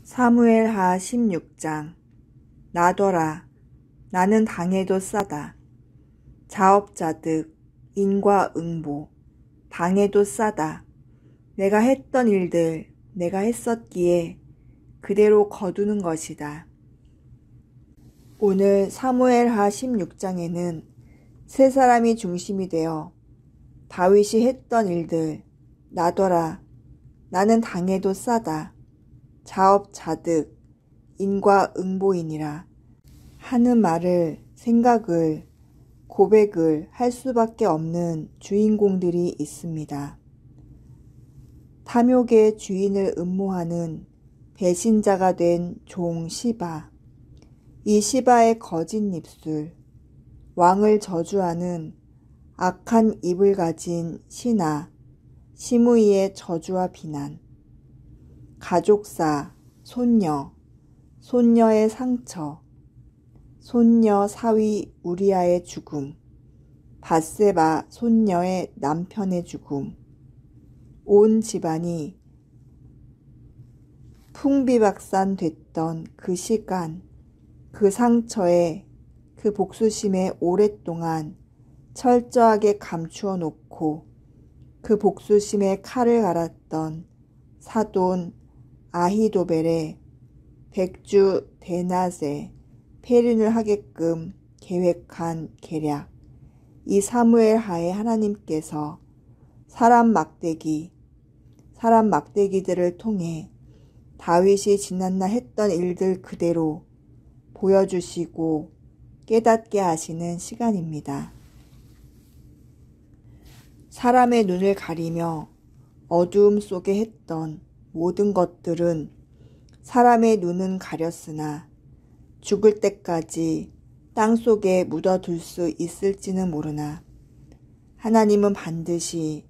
사무엘하 16장. 나더라. 나는 당해도 싸다. 자업자득, 인과응보. 당해도 싸다. 내가 했던 일들 내가 했었기에 그대로 거두는 것이다. 오늘 사무엘하 16장에는 세 사람이 중심이 되어 다윗이 했던 일들, 나더라. 나는 당해도 싸다. 자업자득, 인과응보이니라 하는 말을, 생각을, 고백을 할 수밖에 없는 주인공들이 있습니다. 탐욕의 주인을 음모하는 배신자가 된 종 시바, 이 시바의 거짓 입술, 왕을 저주하는 악한 입을 가진 신하, 시므이의 저주와 비난, 가족사, 손녀, 손녀의 상처, 손녀 사위 우리아의 죽음, 밧세바 손녀의 남편의 죽음, 온 집안이 풍비박산 됐던 그 시간, 그 상처에, 그 복수심에 오랫동안 철저하게 감추어 놓고 그 복수심에 칼을 갈았던 사돈 아히도벨의 백주 대낮에 폐륜을 하게끔 계획한 계략, 이 사무엘하에 하나님께서 사람 막대기들을 통해 다윗이 지난날 했던 일들 그대로 보여주시고 깨닫게 하시는 시간입니다. 사람의 눈을 가리며 어두움 속에 했던 모든 것들은 사람의 눈은 가렸으나 죽을 때까지 땅속에 묻어둘 수 있을지는 모르나 하나님은 반드시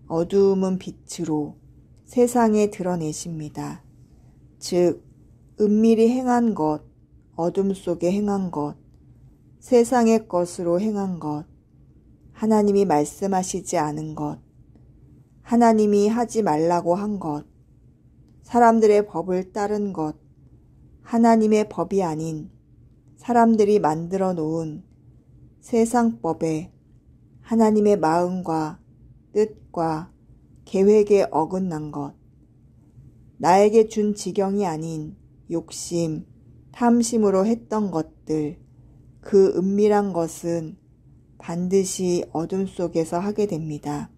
어두움은 빛으로 세상에 드러내십니다. 즉, 은밀히 행한 것, 어둠 속에 행한 것, 세상의 것으로 행한 것, 하나님이 말씀하시지 않은 것, 하나님이 하지 말라고 한 것, 사람들의 법을 따른 것, 하나님의 법이 아닌 사람들이 만들어 놓은 세상법에 하나님의 마음과 뜻과 계획에 어긋난 것, 나에게 준 지경이 아닌 욕심, 탐심으로 했던 것들, 그 은밀한 것은 반드시 어둠 속에서 하게 됩니다.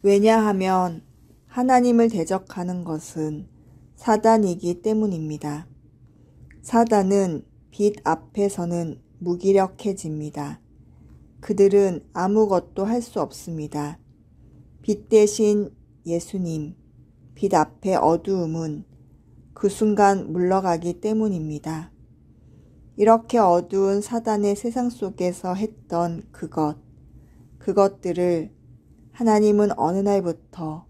왜냐하면 하나님을 대적하는 것은 사단이기 때문입니다. 사단은 빛 앞에서는 무기력해집니다. 그들은 아무것도 할 수 없습니다. 빛 대신 예수님, 빛 앞에 어두움은 그 순간 물러가기 때문입니다. 이렇게 어두운 사단의 세상 속에서 했던 그것들을 하나님은 어느 날부터,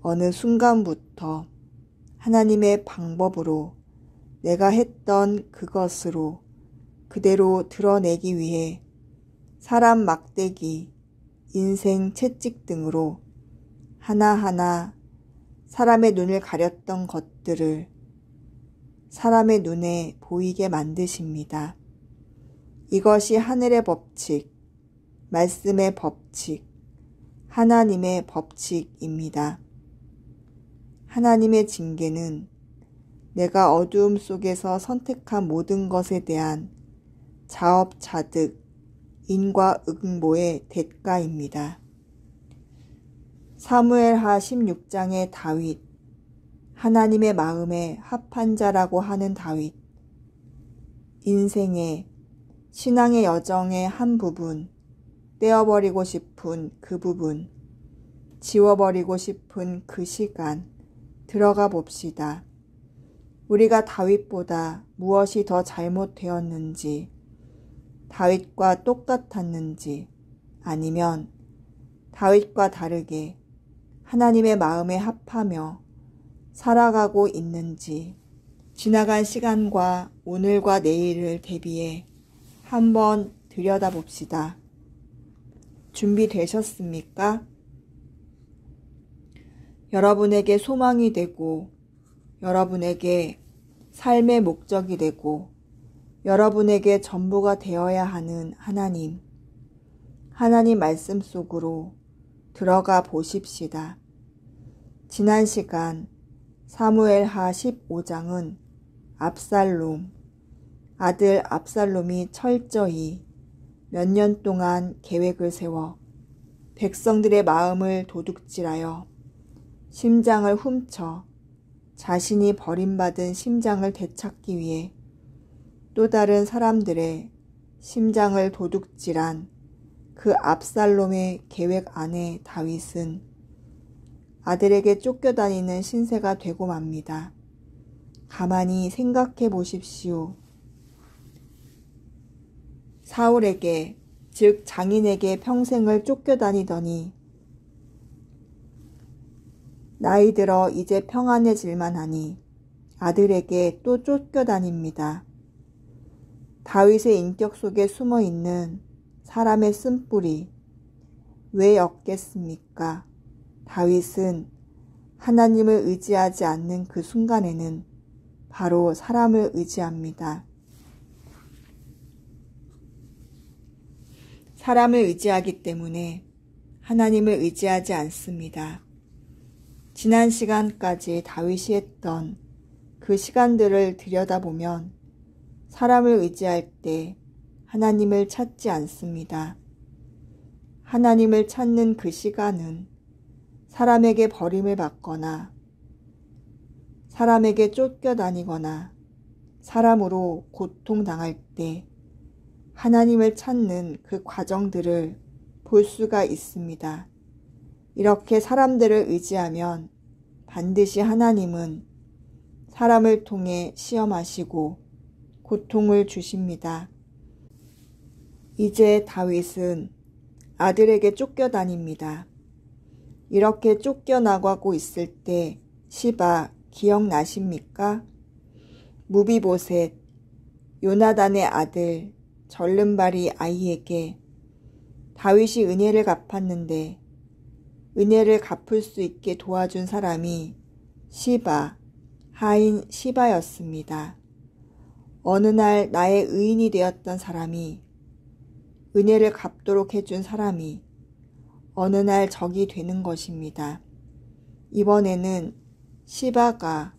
어느 순간부터 하나님의 방법으로 내가 했던 그것으로 그대로 드러내기 위해 사람 막대기, 인생 채찍 등으로 하나하나 사람의 눈을 가렸던 것들을 사람의 눈에 보이게 만드십니다. 이것이 하늘의 법칙, 말씀의 법칙, 하나님의 법칙입니다. 하나님의 징계는 내가 어두움 속에서 선택한 모든 것에 대한 자업자득, 인과응보의 대가입니다. 사무엘하 16장의 다윗, 하나님의 마음에 합한 자라고 하는 다윗, 인생의, 신앙의 여정의 한 부분, 떼어버리고 싶은 그 부분, 지워버리고 싶은 그 시간, 들어가 봅시다. 우리가 다윗보다 무엇이 더 잘못되었는지, 다윗과 똑같았는지, 아니면 다윗과 다르게 하나님의 마음에 합하며 살아가고 있는지, 지나간 시간과 오늘과 내일을 대비해 한번 들여다봅시다. 준비되셨습니까? 여러분에게 소망이 되고 여러분에게 삶의 목적이 되고 여러분에게 전부가 되어야 하는 하나님. 하나님 말씀 속으로 들어가 보십시다. 지난 시간 사무엘하 15장은 압살롬, 아들 압살롬이 철저히 몇 년 동안 계획을 세워 백성들의 마음을 도둑질하여 심장을 훔쳐 자신이 버림받은 심장을 되찾기 위해 또 다른 사람들의 심장을 도둑질한 그 압살롬의 계획 안에 다윗은 아들에게 쫓겨다니는 신세가 되고 맙니다. 가만히 생각해 보십시오. 사울에게, 즉 장인에게 평생을 쫓겨다니더니 나이 들어 이제 평안해질만 하니 아들에게 또 쫓겨다닙니다. 다윗의 인격 속에 숨어있는 사람의 쓴뿌리 왜 였겠습니까? 다윗은 하나님을 의지하지 않는 그 순간에는 바로 사람을 의지합니다. 사람을 의지하기 때문에 하나님을 의지하지 않습니다. 지난 시간까지 다윗이 했던 그 시간들을 들여다보면 사람을 의지할 때 하나님을 찾지 않습니다. 하나님을 찾는 그 시간은 사람에게 버림을 받거나 사람에게 쫓겨다니거나 사람으로 고통당할 때 하나님을 찾는 그 과정들을 볼 수가 있습니다. 이렇게 사람들을 의지하면 반드시 하나님은 사람을 통해 시험하시고 고통을 주십니다. 이제 다윗은 아들에게 쫓겨다닙니다. 이렇게 쫓겨나가고 있을 때 시바 기억나십니까? 무비보셋, 요나단의 아들 절름발이 아이에게 다윗이 은혜를 갚았는데 은혜를 갚을 수 있게 도와준 사람이 시바, 하인 시바였습니다. 어느 날 나의 의인이 되었던 사람이, 은혜를 갚도록 해준 사람이 어느 날 적이 되는 것입니다. 이번에는 시바가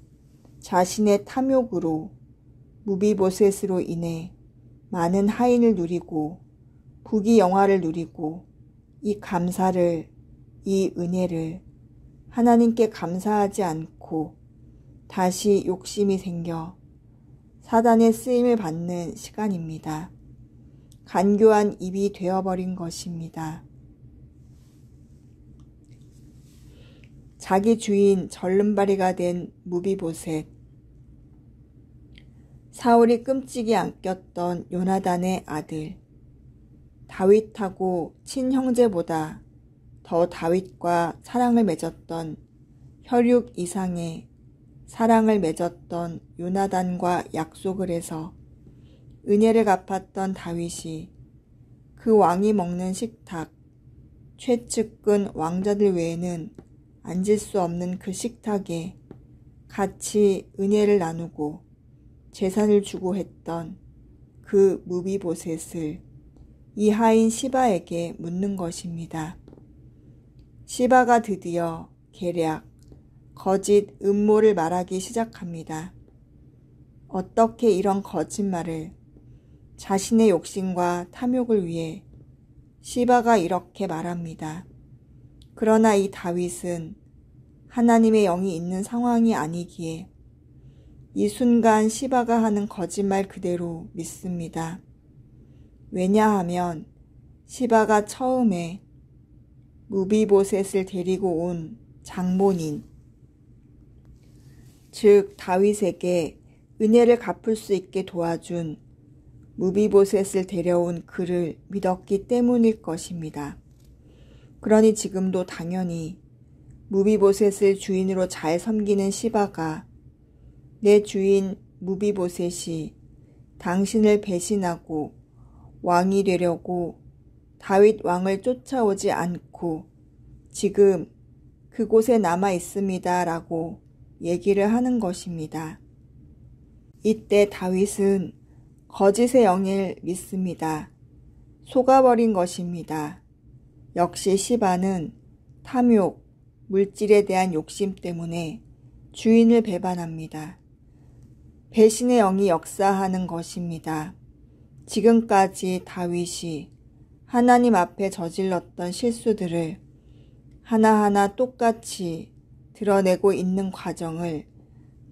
자신의 탐욕으로 무비보셋으로 인해 많은 하인을 누리고 부귀영화를 누리고 이 감사를, 이 은혜를 하나님께 감사하지 않고 다시 욕심이 생겨 사단의 쓰임을 받는 시간입니다. 간교한 입이 되어버린 것입니다. 자기 주인 절름발이가 된 무비보셋, 사울이 끔찍이 아꼈던 요나단의 아들, 다윗하고 친형제보다 더 다윗과 사랑을 맺었던 혈육 이상의 사랑을 맺었던 요나단과 약속을 해서 은혜를 갚았던 다윗이 그 왕이 먹는 식탁, 최측근 왕자들 외에는 앉을 수 없는 그 식탁에 같이 은혜를 나누고 재산을 주고 했던 그 무비보셋을 이 하인 시바에게 묻는 것입니다. 시바가 드디어 계략, 거짓 음모를 말하기 시작합니다. 어떻게 이런 거짓말을 자신의 욕심과 탐욕을 위해 시바가 이렇게 말합니다. 그러나 이 다윗은 하나님의 영이 있는 상황이 아니기에 이 순간 시바가 하는 거짓말 그대로 믿습니다. 왜냐하면 시바가 처음에 무비보셋을 데리고 온 장본인, 즉 다윗에게 은혜를 갚을 수 있게 도와준 무비보셋을 데려온 그를 믿었기 때문일 것입니다. 그러니 지금도 당연히 무비보셋을 주인으로 잘 섬기는 시바가 내 주인 무비보셋이 당신을 배신하고 왕이 되려고 다윗 왕을 쫓아오지 않고 지금 그곳에 남아 있습니다 라고 얘기를 하는 것입니다. 이때 다윗은 거짓의 영을 믿습니다. 속아버린 것입니다. 역시 시바는 탐욕, 물질에 대한 욕심 때문에 주인을 배반합니다. 배신의 영이 역사하는 것입니다. 지금까지 다윗이 하나님 앞에 저질렀던 실수들을 하나하나 똑같이 드러내고 있는 과정을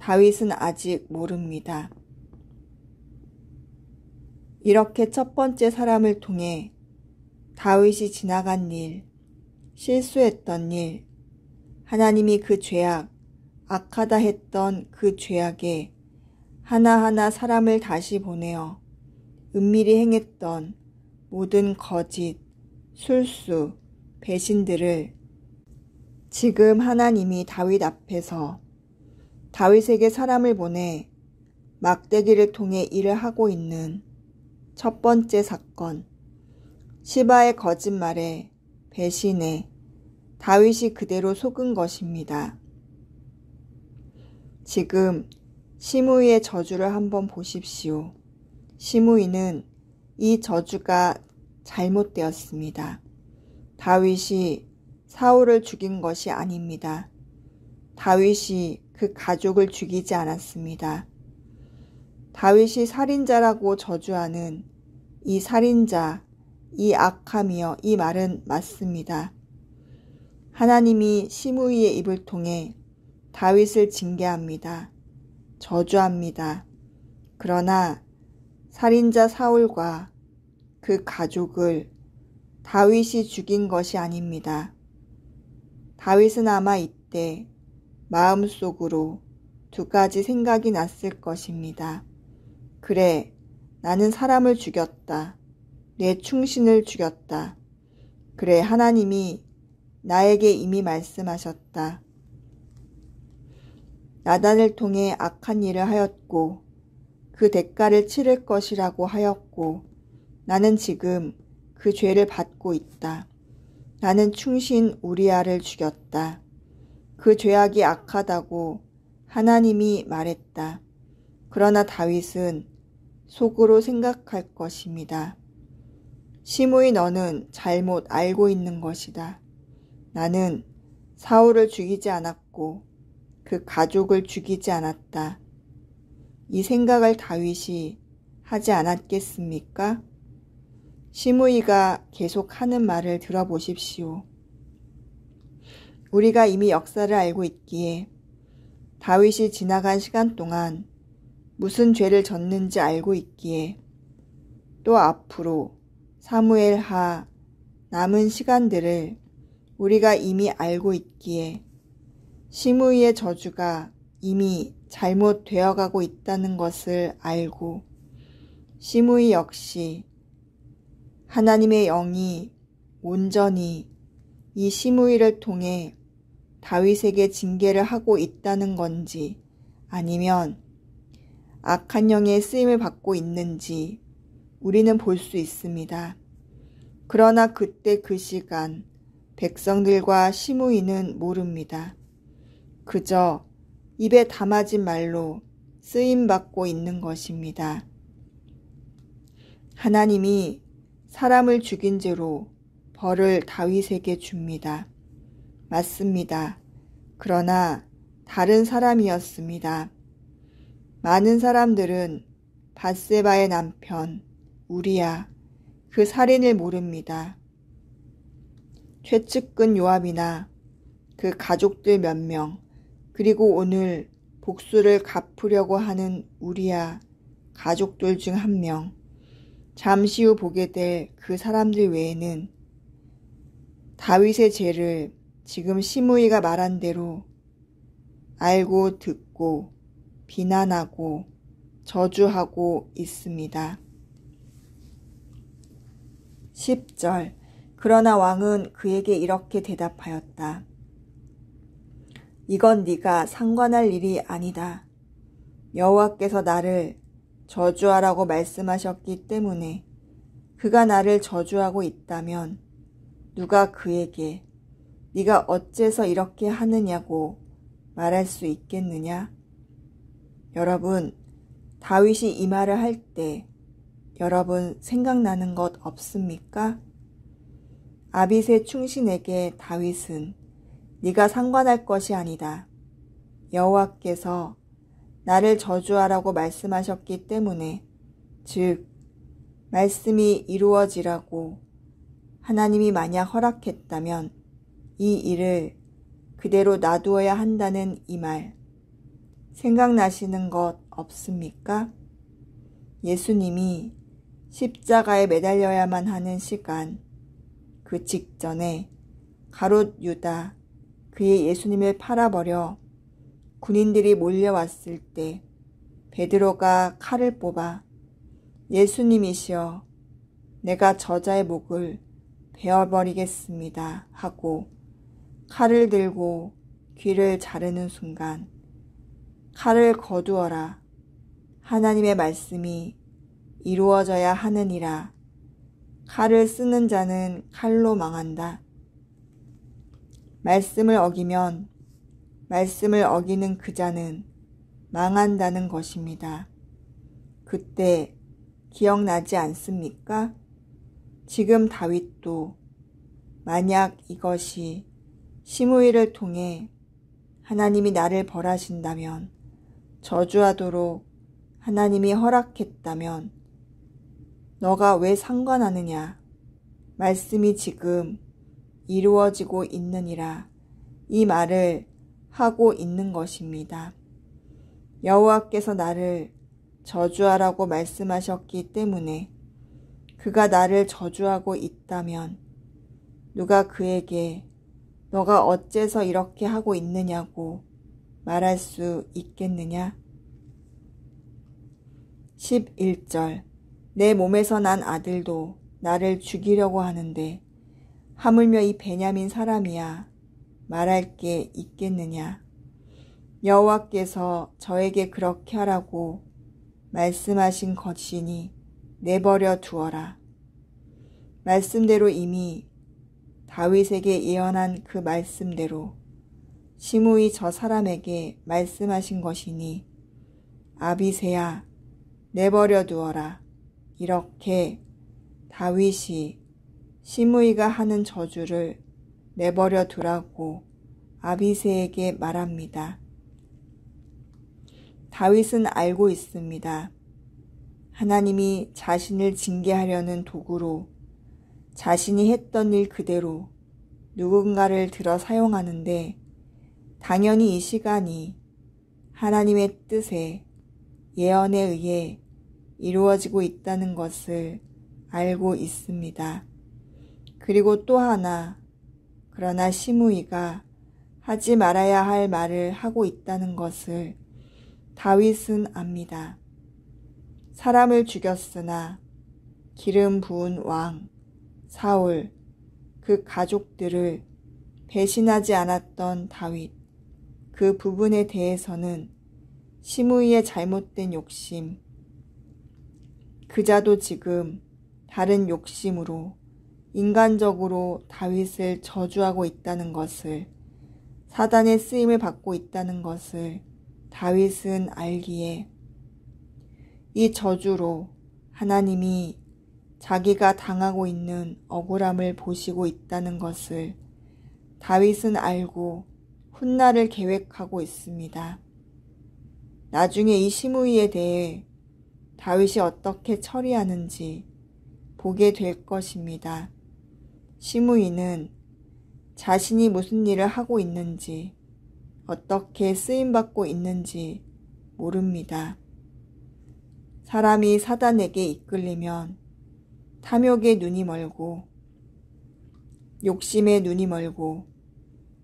다윗은 아직 모릅니다. 이렇게 첫 번째 사람을 통해 다윗이 지나간 일, 실수했던 일, 하나님이 그 죄악, 악하다 했던 그 죄악에 하나하나 사람을 다시 보내어 은밀히 행했던 모든 거짓, 술수, 배신들을 지금 하나님이 다윗 앞에서 다윗에게 사람을 보내 막대기를 통해 일을 하고 있는 첫 번째 사건, 시바의 거짓말에 배신에 다윗이 그대로 속은 것입니다. 지금 시므이의 저주를 한번 보십시오. 시므이는 이 저주가 잘못되었습니다. 다윗이 사울을 죽인 것이 아닙니다. 다윗이 그 가족을 죽이지 않았습니다. 다윗이 살인자라고 저주하는 이 살인자, 이 악함이여, 이 말은 맞습니다. 하나님이 시므이의 입을 통해 다윗을 징계합니다. 저주합니다. 그러나 살인자 사울과 그 가족을 다윗이 죽인 것이 아닙니다. 다윗은 아마 이때 마음속으로 두 가지 생각이 났을 것입니다. 그래, 나는 사람을 죽였다. 내 충신을 죽였다. 그래, 하나님이 나에게 이미 말씀하셨다. 나단을 통해 악한 일을 하였고 그 대가를 치를 것이라고 하였고 나는 지금 그 죄를 받고 있다. 나는 충신 우리아를 죽였다. 그 죄악이 악하다고 하나님이 말했다. 그러나 다윗은 속으로 생각할 것입니다. 시므이 너는 잘못 알고 있는 것이다. 나는 사울을 죽이지 않았고 그 가족을 죽이지 않았다. 이 생각을 다윗이 하지 않았겠습니까? 시므이가 계속 하는 말을 들어보십시오. 우리가 이미 역사를 알고 있기에 다윗이 지나간 시간 동안 무슨 죄를 졌는지 알고 있기에 또 앞으로 사무엘하 남은 시간들을 우리가 이미 알고 있기에 시므이의 저주가 이미 잘못되어 가고 있다는 것을 알고 시므이 역시 하나님의 영이 온전히 이 시므이를 통해 다윗에게 징계를 하고 있다는 건지 아니면 악한 영의 쓰임을 받고 있는지 우리는 볼 수 있습니다. 그러나 그때 그 시간 백성들과 시므이는 모릅니다. 그저 입에 담아진 말로 쓰임받고 있는 것입니다. 하나님이 사람을 죽인 죄로 벌을 다윗에게 줍니다. 맞습니다. 그러나 다른 사람이었습니다. 많은 사람들은 밧세바의 남편 우리야 그 살인을 모릅니다. 최측근 요압이나 그 가족들 몇 명, 그리고 오늘 복수를 갚으려고 하는 우리야 가족들 중 한 명, 잠시 후 보게 될 그 사람들 외에는 다윗의 죄를 지금 시므이가 말한 대로 알고 듣고 비난하고 저주하고 있습니다. 10절 그러나 왕은 그에게 이렇게 대답하였다. 이건 네가 상관할 일이 아니다. 여호와께서 나를 저주하라고 말씀하셨기 때문에 그가 나를 저주하고 있다면 누가 그에게 네가 어째서 이렇게 하느냐고 말할 수 있겠느냐? 여러분, 다윗이 이 말을 할 때 여러분 생각나는 것 없습니까? 아빗의 충신에게 다윗은 네가 상관할 것이 아니다. 여호와께서 나를 저주하라고 말씀하셨기 때문에 즉 말씀이 이루어지라고 하나님이 만약 허락했다면 이 일을 그대로 놔두어야 한다는 이 말 생각나시는 것 없습니까? 예수님이 십자가에 매달려야만 하는 시간 그 직전에 가롯 유다 그의 예수님을 팔아버려 군인들이 몰려왔을 때 베드로가 칼을 뽑아 예수님이시여 내가 저자의 목을 베어버리겠습니다 하고 칼을 들고 귀를 자르는 순간 칼을 거두어라 하나님의 말씀이 이루어져야 하느니라 칼을 쓰는 자는 칼로 망한다. 말씀을 어기면 말씀을 어기는 그 자는 망한다는 것입니다. 그때 기억나지 않습니까? 지금 다윗도 만약 이것이 시므이를 통해 하나님이 나를 벌하신다면 저주하도록 하나님이 허락했다면 너가 왜 상관하느냐? 말씀이 지금 이루어지고 있느니라 이 말을 하고 있는 것입니다. 여호와께서 나를 저주하라고 말씀하셨기 때문에 그가 나를 저주하고 있다면 누가 그에게 너가 어째서 이렇게 하고 있느냐고 말할 수 있겠느냐? 11절 내 몸에서 난 아들도 나를 죽이려고 하는데 하물며 이 베냐민 사람이야 말할 게 있겠느냐? 여호와께서 저에게 그렇게 하라고 말씀하신 것이니 내버려 두어라. 말씀대로 이미 다윗에게 예언한 그 말씀대로 시므이 저 사람에게 말씀하신 것이니 아비새야 내버려 두어라. 이렇게 다윗이 시므이가 하는 저주를 내버려 두라고 아비새에게 말합니다. 다윗은 알고 있습니다. 하나님이 자신을 징계하려는 도구로 자신이 했던 일 그대로 누군가를 들어 사용하는데 당연히 이 시간이 하나님의 뜻에 예언에 의해 이루어지고 있다는 것을 알고 있습니다. 그리고 또 하나 그러나 시므이가 하지 말아야 할 말을 하고 있다는 것을 다윗은 압니다. 사람을 죽였으나 기름 부은 왕 사울 그 가족들을 배신하지 않았던 다윗 그 부분에 대해서는 시므이의 잘못된 욕심 그자도 지금 다른 욕심으로 인간적으로 다윗을 저주하고 있다는 것을 사단의 쓰임을 받고 있다는 것을 다윗은 알기에 이 저주로 하나님이 자기가 당하고 있는 억울함을 보시고 있다는 것을 다윗은 알고 훗날을 계획하고 있습니다. 나중에 이 시므이에 대해 다윗이 어떻게 처리하는지 보게 될 것입니다. 시므이는 자신이 무슨 일을 하고 있는지 어떻게 쓰임받고 있는지 모릅니다. 사람이 사단에게 이끌리면 탐욕에 눈이 멀고 욕심에 눈이 멀고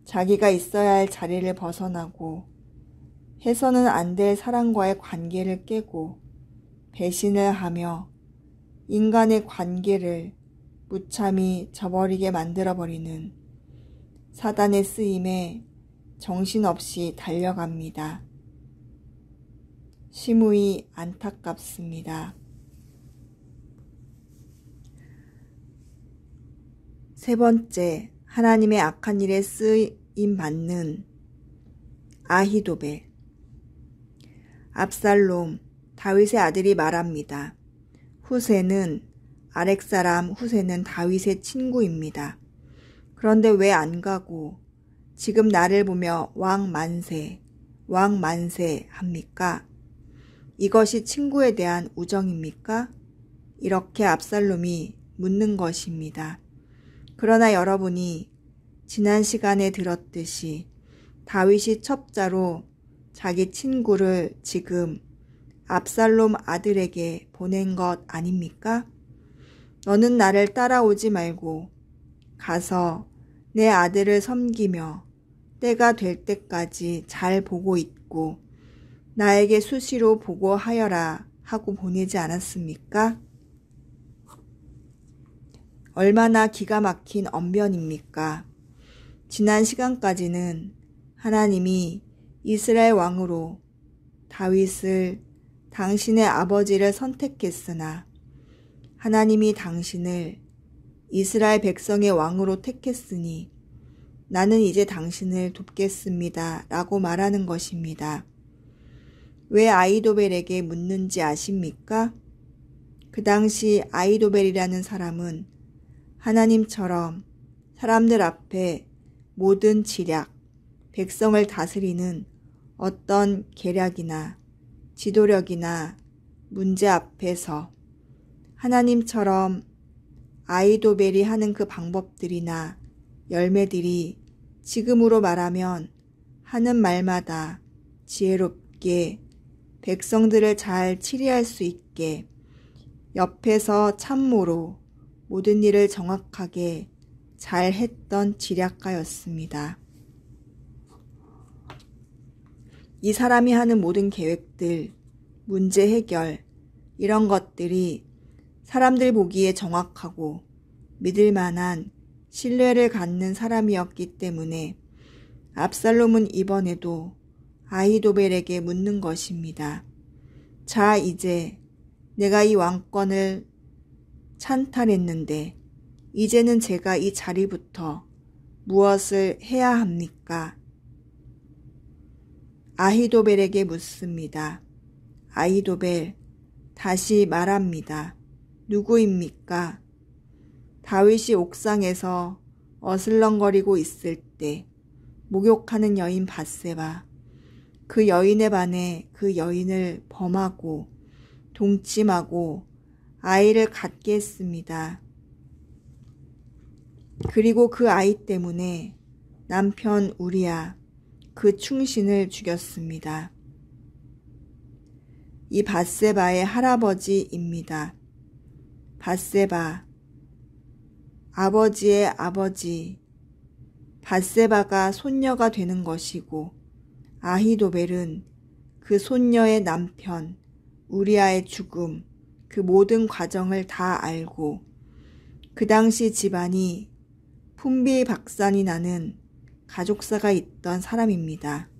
자기가 있어야 할 자리를 벗어나고 해서는 안 될 사람과의 관계를 깨고 배신을 하며 인간의 관계를 무참히 저버리게 만들어버리는 사단의 쓰임에 정신없이 달려갑니다. 시므이 안타깝습니다. 세 번째, 하나님의 악한 일에 쓰임받는 아히도벨. 압살롬, 다윗의 아들이 말합니다. 후세는 아렉사람 후세는 다윗의 친구입니다. 그런데 왜 안 가고 지금 나를 보며 왕 만세 합니까? 이것이 친구에 대한 우정입니까? 이렇게 압살롬이 묻는 것입니다. 그러나 여러분이 지난 시간에 들었듯이 다윗이 첩자로 자기 친구를 지금 압살롬 아들에게 보낸 것 아닙니까? 너는 나를 따라오지 말고 가서 내 아들을 섬기며 때가 될 때까지 잘 보고 있고 나에게 수시로 보고하여라 하고 보내지 않았습니까? 얼마나 기가 막힌 언변입니까? 지난 시간까지는 하나님이 이스라엘 왕으로 다윗을 당신의 아버지를 선택했으나 하나님이 당신을 이스라엘 백성의 왕으로 택했으니 나는 이제 당신을 돕겠습니다 라고 말하는 것입니다. 왜 아히도벨에게 묻는지 아십니까? 그 당시 아히도벨이라는 사람은 하나님처럼 사람들 앞에 모든 지략, 백성을 다스리는 어떤 계략이나 지도력이나 문제 앞에서 하나님처럼 아히도벨이 하는 그 방법들이나 열매들이 지금으로 말하면 하는 말마다 지혜롭게 백성들을 잘 치리할 수 있게 옆에서 참모로 모든 일을 정확하게 잘 했던 지략가였습니다. 이 사람이 하는 모든 계획들, 문제 해결, 이런 것들이 사람들 보기에 정확하고 믿을 만한 신뢰를 갖는 사람이었기 때문에 압살롬은 이번에도 아히도벨에게 묻는 것입니다. 자, 이제 내가 이 왕권을 찬탈했는데 이제는 제가 이 자리부터 무엇을 해야 합니까? 아히도벨에게 묻습니다. 아히도벨 다시 말합니다. 누구입니까? 다윗이 옥상에서 어슬렁거리고 있을 때 목욕하는 여인 밧세바, 그 여인에 반해 그 여인을 범하고 동침하고 아이를 갖게 했습니다. 그리고 그 아이 때문에 남편 우리야 그 충신을 죽였습니다. 이 밧세바의 할아버지입니다. 밧세바, 아버지의 아버지, 밧세바가 손녀가 되는 것이고 아히도벨은 그 손녀의 남편 우리아의 죽음, 그 모든 과정을 다 알고 그 당시 집안이 풍비박산이 나는 가족사가 있던 사람입니다.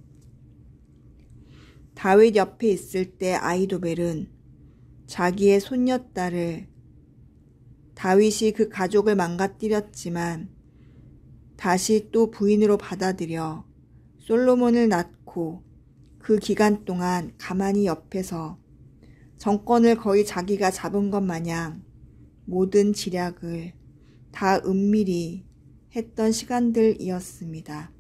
다윗 옆에 있을 때 아히도벨은 자기의 손녀딸을 다윗이 그 가족을 망가뜨렸지만 다시 또 부인으로 받아들여 솔로몬을 낳고 그 기간 동안 가만히 옆에서 정권을 거의 자기가 잡은 것 마냥 모든 지략을 다 은밀히 했던 시간들이었습니다.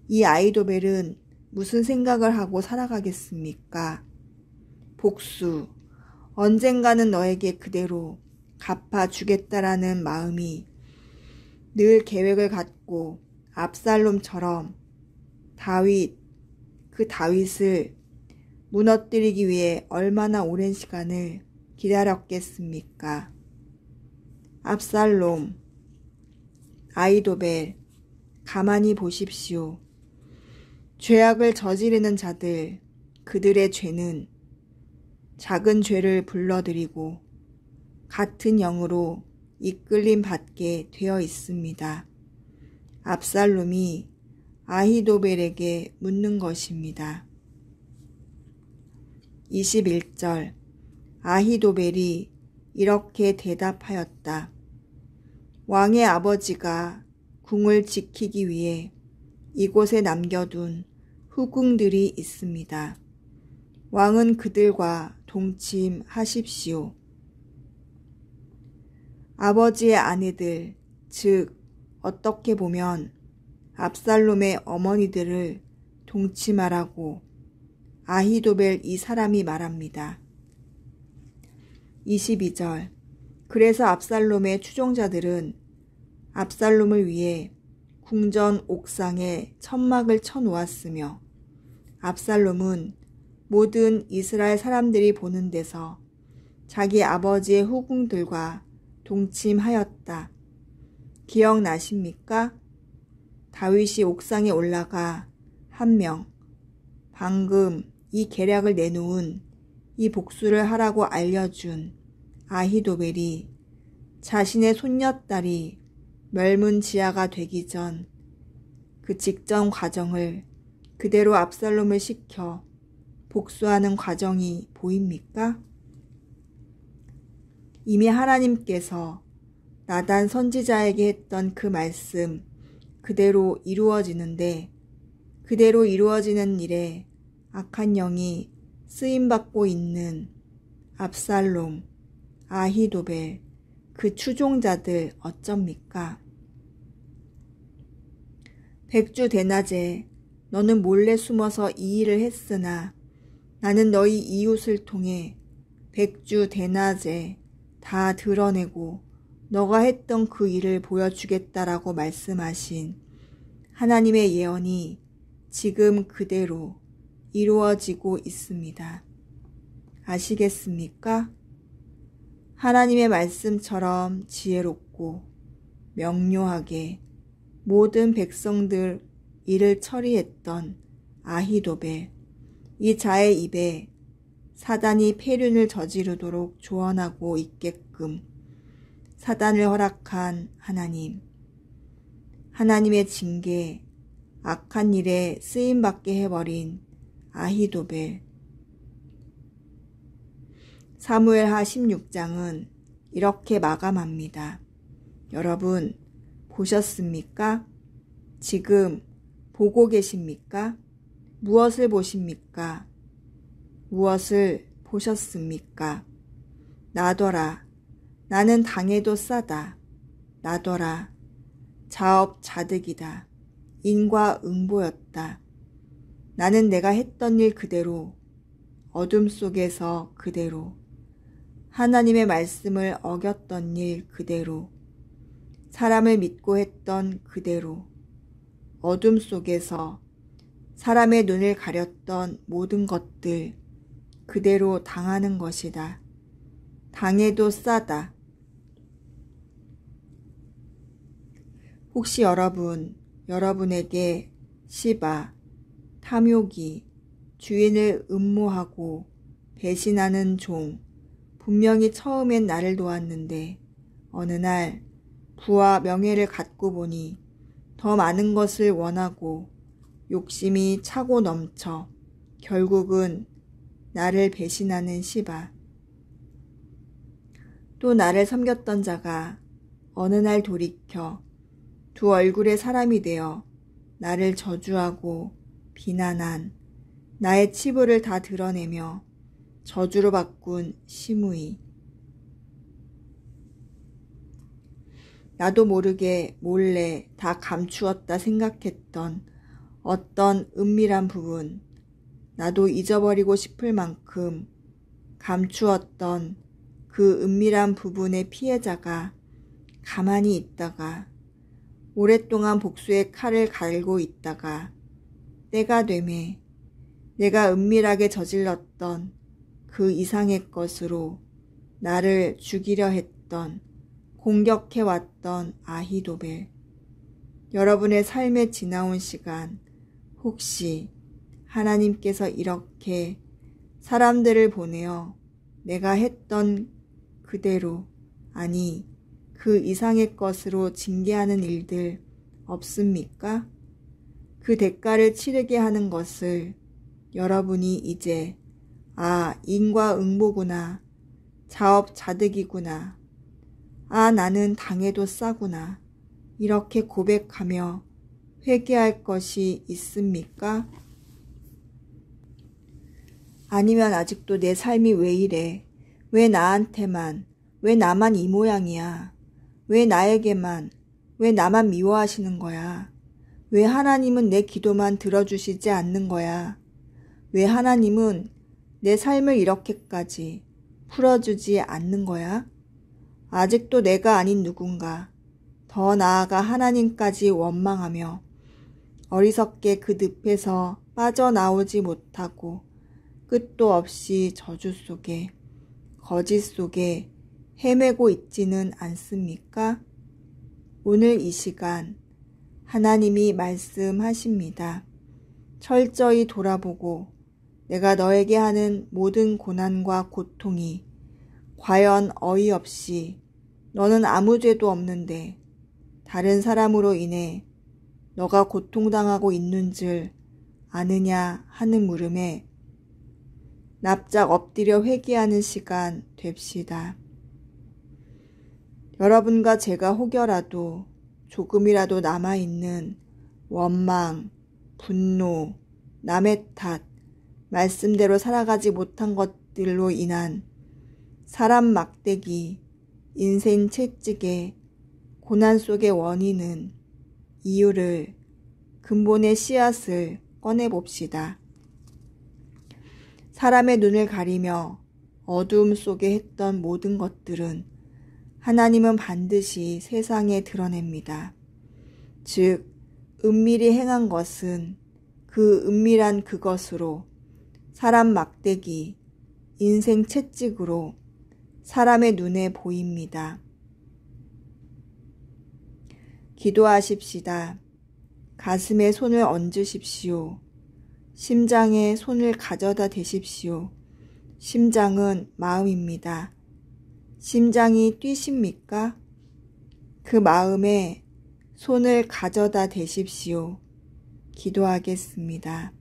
이 아히도벨은 무슨 생각을 하고 살아가겠습니까? 복수, 언젠가는 너에게 그대로 갚아주겠다라는 마음이 늘 계획을 갖고 압살롬처럼 그 다윗을 무너뜨리기 위해 얼마나 오랜 시간을 기다렸겠습니까? 압살롬, 아히도벨, 가만히 보십시오. 죄악을 저지르는 자들, 그들의 죄는 작은 죄를 불러들이고 같은 영으로 이끌림 받게 되어 있습니다. 압살롬이 아히도벨에게 묻는 것입니다. 21절 아히도벨이 이렇게 대답하였다. 왕의 아버지가 궁을 지키기 위해 이곳에 남겨둔 후궁들이 있습니다. 왕은 그들과 동침하십시오. 아버지의 아내들, 즉 어떻게 보면 압살롬의 어머니들을 동침하라고 아히도벨 이 사람이 말합니다. 22절. 그래서 압살롬의 추종자들은 압살롬을 위해 궁전 옥상에 천막을 쳐놓았으며 압살롬은 모든 이스라엘 사람들이 보는 데서 자기 아버지의 후궁들과 동침하였다. 기억나십니까? 다윗이 옥상에 올라가 한 명, 방금 이 계략을 내놓은 이 복수를 하라고 알려준 아히도벨이 자신의 손녀딸이 멸문지아가 되기 전 그 직전 과정을 그대로 압살롬을 시켜 복수하는 과정이 보입니까? 이미 하나님께서 나단 선지자에게 했던 그 말씀 그대로 이루어지는데 그대로 이루어지는 일에 악한 영이 쓰임받고 있는 압살롬, 아히도벨, 그 추종자들 어쩝니까? 백주 대낮에 너는 몰래 숨어서 이 일을 했으나 나는 너희 이웃을 통해 백주 대낮에 다 드러내고 너가 했던 그 일을 보여주겠다라고 말씀하신 하나님의 예언이 지금 그대로 이루어지고 있습니다. 아시겠습니까? 하나님의 말씀처럼 지혜롭고 명료하게 모든 백성들 일을 처리했던 아히도벨, 이 자의 입에 사단이 폐륜을 저지르도록 조언하고 있게끔 사단을 허락한 하나님, 하나님의 징계, 악한 일에 쓰임받게 해버린 아히도벨. 사무엘하 16장은 이렇게 마감합니다. 여러분 보셨습니까? 지금 보고 계십니까? 무엇을 보십니까? 무엇을 보셨습니까? 나더라. 나는 당해도 싸다. 나더라. 자업자득이다. 인과응보였다. 나는 내가 했던 일 그대로, 어둠 속에서 그대로, 하나님의 말씀을 어겼던 일 그대로, 사람을 믿고 했던 그대로, 어둠 속에서 사람의 눈을 가렸던 모든 것들 그대로 당하는 것이다. 당해도 싸다. 혹시 여러분에게 시바, 탐욕이, 주인을 음모하고 배신하는 종, 분명히 처음엔 나를 도왔는데 어느 날 부와 명예를 갖고 보니 더 많은 것을 원하고 욕심이 차고 넘쳐 결국은 나를 배신하는 시바. 또 나를 섬겼던 자가 어느 날 돌이켜 두 얼굴의 사람이 되어 나를 저주하고 비난한 나의 치부를 다 드러내며 저주로 바꾼 시므이. 나도 모르게 몰래 다 감추었다 생각했던 어떤 은밀한 부분, 나도 잊어버리고 싶을 만큼 감추었던 그 은밀한 부분의 피해자가 가만히 있다가 오랫동안 복수의 칼을 갈고 있다가 때가 되매 내가 은밀하게 저질렀던 그 이상의 것으로 나를 죽이려 했던, 공격해왔던 아히도벨. 여러분의 삶에 지나온 시간 혹시 하나님께서 이렇게 사람들을 보내어 내가 했던 그대로, 아니 그 이상의 것으로 징계하는 일들 없습니까? 그 대가를 치르게 하는 것을 여러분이 이제 인과응보구나, 자업자득이구나, 나는 당해도 싸구나 이렇게 고백하며 회개할 것이 있습니까? 아니면 아직도 내 삶이 왜 이래? 왜 나한테만? 왜 나만 이 모양이야? 왜 나에게만? 왜 나만 미워하시는 거야? 왜 하나님은 내 기도만 들어주시지 않는 거야? 왜 하나님은 내 삶을 이렇게까지 풀어주지 않는 거야? 아직도 내가 아닌 누군가, 더 나아가 하나님까지 원망하며 어리석게 그 늪에서 빠져나오지 못하고 끝도 없이 저주 속에, 거짓 속에 헤매고 있지는 않습니까? 오늘 이 시간 하나님이 말씀하십니다. 철저히 돌아보고 내가 너에게 하는 모든 고난과 고통이 과연 어이없이 너는 아무 죄도 없는데 다른 사람으로 인해 너가 고통당하고 있는 줄 아느냐 하는 물음에 납작 엎드려 회개하는 시간 됩시다. 여러분과 제가 혹여라도 조금이라도 남아있는 원망, 분노, 남의 탓, 말씀대로 살아가지 못한 것들로 인한 사람 막대기, 인생 채찍의 고난 속의 원인은 이유를, 근본의 씨앗을 꺼내봅시다. 사람의 눈을 가리며 어두움 속에 했던 모든 것들은 하나님은 반드시 세상에 드러냅니다. 즉, 은밀히 행한 것은 그 은밀한 그것으로 사람 막대기, 인생 채찍으로 사람의 눈에 보입니다. 기도하십시다. 가슴에 손을 얹으십시오. 심장에 손을 가져다 대십시오. 심장은 마음입니다. 심장이 뛰십니까? 그 마음에 손을 가져다 대십시오. 기도하겠습니다.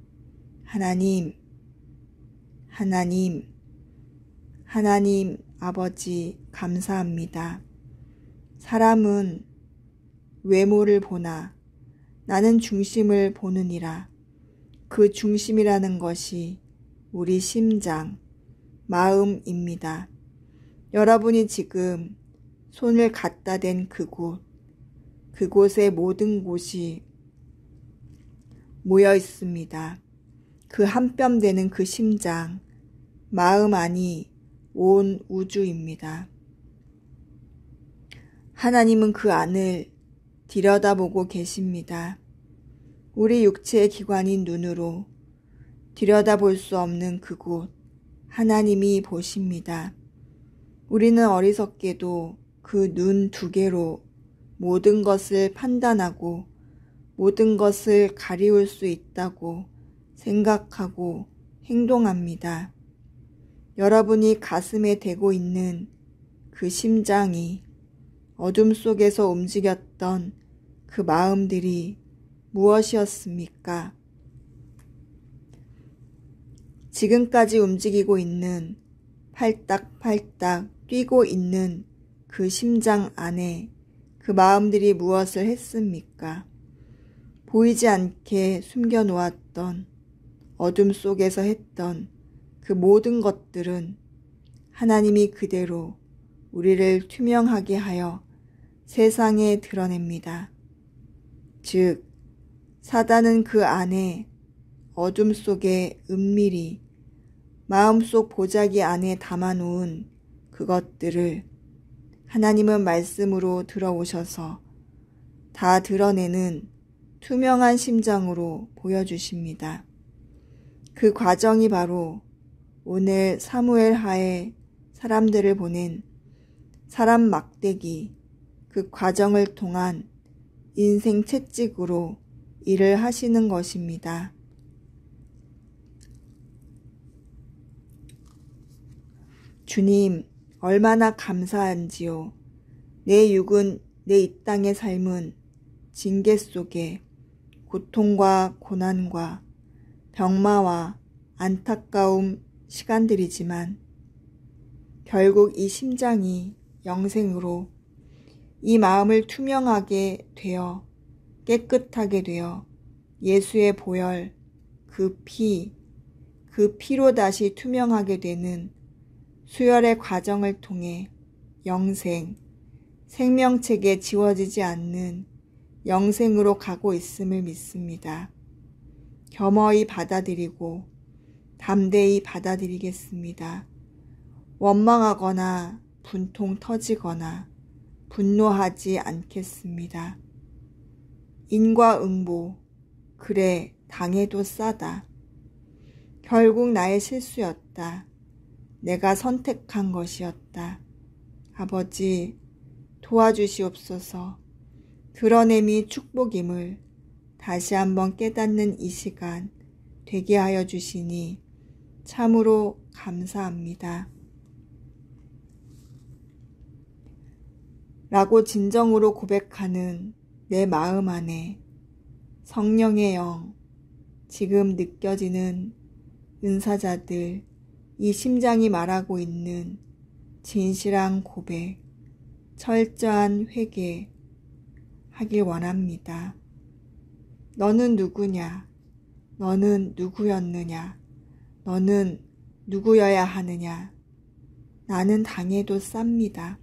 하나님 아버지 감사합니다. 사람은 외모를 보나 나는 중심을 보느니라. 그 중심이라는 것이 우리 심장, 마음입니다. 여러분이 지금 손을 갖다 댄 그곳의 모든 곳이 모여 있습니다. 그 한 뼘 되는 그 심장, 마음 안이 온 우주입니다. 하나님은 그 안을 들여다보고 계십니다. 우리 육체의 기관인 눈으로 들여다볼 수 없는 그곳, 하나님이 보십니다. 우리는 어리석게도 그 눈 두 개로 모든 것을 판단하고 모든 것을 가리울 수 있다고 생각하고 행동합니다. 여러분이 가슴에 대고 있는 그 심장이 어둠 속에서 움직였던 그 마음들이 무엇이었습니까? 지금까지 움직이고 있는 팔딱팔딱 뛰고 있는 그 심장 안에 그 마음들이 무엇을 했습니까? 보이지 않게 숨겨놓았던 어둠 속에서 했던 그 모든 것들은 하나님이 그대로 우리를 투명하게 하여 세상에 드러냅니다. 즉, 사단은 그 안에 어둠 속에 은밀히 마음속 보자기 안에 담아놓은 그것들을 하나님은 말씀으로 들어오셔서 다 드러내는 투명한 심장으로 보여주십니다. 그 과정이 바로 오늘 사무엘 하에 사람들을 보낸 사람 막대기, 그 과정을 통한 인생 채찍으로 일을 하시는 것입니다. 주님, 얼마나 감사한지요. 내 육은, 내 이 땅의 삶은 징계 속에 고통과 고난과 병마와 안타까움 시간들이지만 결국 이 심장이 영생으로 이 마음을 투명하게 되어 깨끗하게 되어 예수의 보혈, 그 피, 그 피로 다시 투명하게 되는 수혈의 과정을 통해 영생, 생명체계 지워지지 않는 영생으로 가고 있음을 믿습니다. 겸허히 받아들이고 담대히 받아들이겠습니다. 원망하거나 분통 터지거나 분노하지 않겠습니다. 인과응보, 그래 당해도 싸다. 결국 나의 실수였다. 내가 선택한 것이었다. 아버지, 도와주시옵소서. 드러냄이 축복임을 다시 한번 깨닫는 이 시간 되게 하여 주시니 참으로 감사합니다. 라고 진정으로 고백하는 내 마음 안에 성령의 영, 지금 느껴지는 은사자들, 이 심장이 말하고 있는 진실한 고백, 철저한 회개 하길 원합니다. 너는 누구냐? 너는 누구였느냐? 너는 누구여야 하느냐? 나는 당해도 쌉니다.